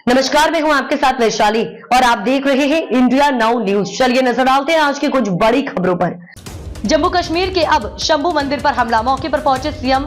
नमस्कार, मैं हूं आपके साथ वैशाली और आप देख रहे हैं इंडिया नाउ न्यूज। चलिए नजर डालते हैं आज की कुछ बड़ी खबरों पर। जम्मू कश्मीर के अब शंभू मंदिर पर हमला, मौके पर पहुंचे सीएम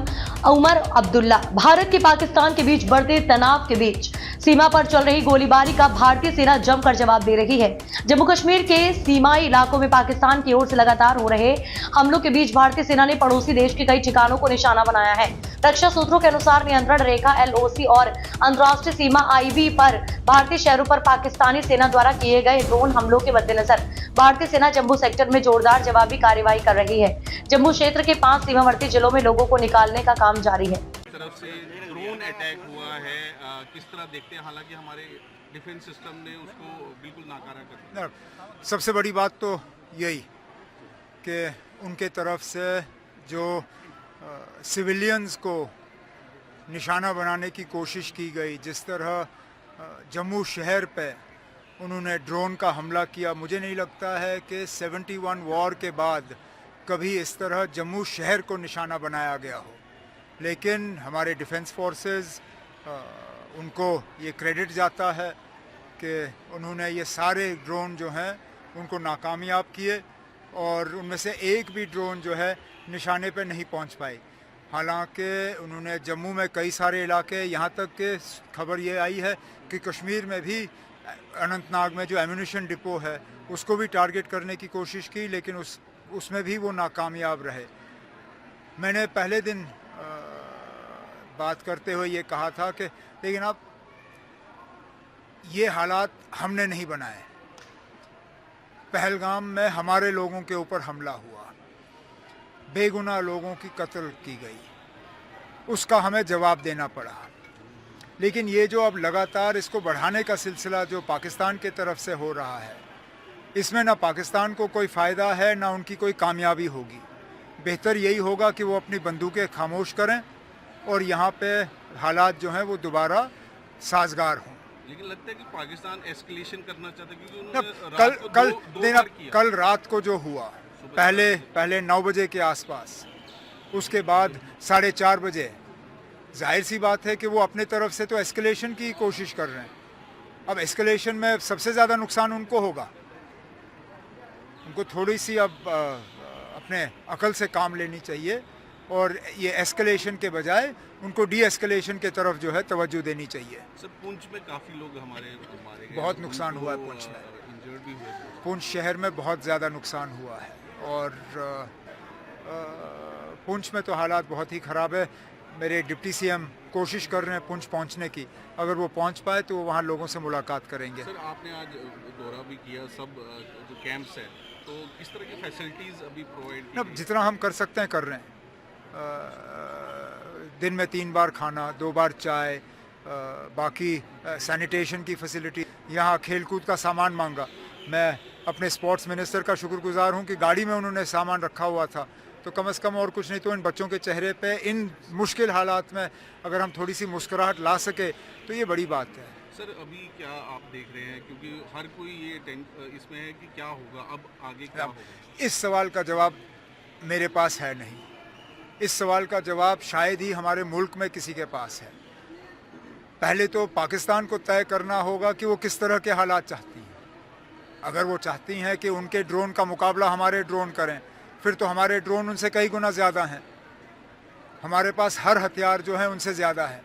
उमर अब्दुल्ला। भारत के पाकिस्तान के बीच बढ़ते तनाव के बीच सीमा पर चल रही गोलीबारी का भारतीय सेना जमकर जवाब दे रही है। जम्मू कश्मीर के सीमाई इलाकों में पाकिस्तान की ओर से लगातार हो रहे हमलों के बीच भारतीय सेना ने पड़ोसी देश के कई ठिकानों को निशाना बनाया है। रक्षा सूत्रों के अनुसार नियंत्रण रेखा LOC और अंतर्राष्ट्रीय सीमा IB पर भारतीय शहरों पर पाकिस्तानी सेना द्वारा किए गए ड्रोन हमलों के मद्देनजर भारतीय सेना जम्मू सेक्टर में जोरदार जवाबी कार्रवाई कर रही है। जम्मू क्षेत्र के 5 सीमावर्ती जिलों में लोगों को निकालने का काम जारी है। तरफ से ड्रोन अटैक हुआ है, किस तरह देखते हैं? हालांकि हमारे डिफेंस सिस्टम ने उसको बिल्कुल नाकारा कर दिया। सबसे बड़ी बात तो यही कि उनके तरफ से जो सिविलियंस को निशाना बनाने की कोशिश की गई, जिस तरह जम्मू शहर पे उन्होंने ड्रोन का हमला किया, मुझे नहीं लगता है कि 71 वॉर के बाद कभी इस तरह जम्मू शहर को निशाना बनाया गया हो। लेकिन हमारे डिफेंस फोर्सेस उनको ये क्रेडिट जाता है कि उन्होंने ये सारे ड्रोन जो हैं उनको नाकामयाब किए और उनमें से एक भी ड्रोन जो है निशाने पे नहीं पहुंच पाई। हालांकि उन्होंने जम्मू में कई सारे इलाके, यहाँ तक कि खबर ये आई है कि कश्मीर में भी अनंतनाग में जो एम्यूनिशन डिपो है उसको भी टारगेट करने की कोशिश की, लेकिन उसमें भी वो नाकामयाब रहे। मैंने पहले दिन बात करते हुए ये कहा था कि लेकिन अब ये हालात हमने नहीं बनाए। पहलगाम में हमारे लोगों के ऊपर हमला हुआ, बेगुनाह लोगों की कत्ल की गई, उसका हमें जवाब देना पड़ा। लेकिन ये जो अब लगातार इसको बढ़ाने का सिलसिला जो पाकिस्तान के तरफ से हो रहा है, इसमें ना पाकिस्तान को कोई फ़ायदा है ना उनकी कोई कामयाबी होगी। बेहतर यही होगा कि वो अपनी बंदूकें खामोश करें और यहाँ पे हालात जो हैं वो दोबारा साजगार हों। लेकिन लगता है कि पाकिस्तान एस्केलेशन करना चाहता है, क्योंकि कल रात को जो हुआ, पहले 9 बजे के आसपास, उसके बाद 4:30 बजे, जाहिर सी बात है कि वो अपने तरफ से तो एस्केलेशन की कोशिश कर रहे हैं। अब एस्केलेशन में सबसे ज़्यादा नुकसान उनको होगा। उनको थोड़ी सी अब अपने अकल से काम लेनी चाहिए और ये एस्केलेशन के बजाय उनको डी एस्केलेशन के तरफ जो है तवज्जो देनी चाहिए। सर, पुंछ में काफ़ी लोग हमारे मारे गए, बहुत नुकसान हुआ है पुंछ में, इंजर्ड भी हुए। पुंछ शहर में बहुत ज़्यादा नुकसान हुआ है और पुंछ में तो हालात बहुत ही ख़राब है। मेरे डिप्टी CM कोशिश कर रहे हैं पुंछ पहुंचने की, अगर वो पहुंच पाए तो वहाँ लोगों से मुलाकात करेंगे। सर, आपने आज दौरा भी किया, सब जो कैंप्स हैं, तो किस तरह की फैसिलिटीज़ अभी प्रोवाइड की? जितना हम कर सकते हैं कर रहे हैं। दिन में 3 बार खाना, 2 बार चाय, बाकी सैनिटेशन की फैसिलिटी। यहाँ खेलकूद का सामान मांगा, मैं अपने स्पोर्ट्स मिनिस्टर का शुक्रगुजार हूँ कि गाड़ी में उन्होंने सामान रखा हुआ था, तो कम से कम और कुछ नहीं तो इन बच्चों के चेहरे पे इन मुश्किल हालात में अगर हम थोड़ी सी मुस्कुराहट ला सके तो ये बड़ी बात है। सर, अभी क्या आप देख रहे हैं, क्योंकि हर कोई ये इसमें है कि क्या होगा, अब आगे क्या होगा? इस सवाल का जवाब मेरे पास है नहीं। इस सवाल का जवाब शायद ही हमारे मुल्क में किसी के पास है। पहले तो पाकिस्तान को तय करना होगा कि वो किस तरह के हालात चाहती हैं। अगर वो चाहती हैं कि उनके ड्रोन का मुकाबला हमारे ड्रोन करें, फिर तो हमारे ड्रोन उनसे कई गुना ज़्यादा हैं। हमारे पास हर हथियार जो है उनसे ज़्यादा है।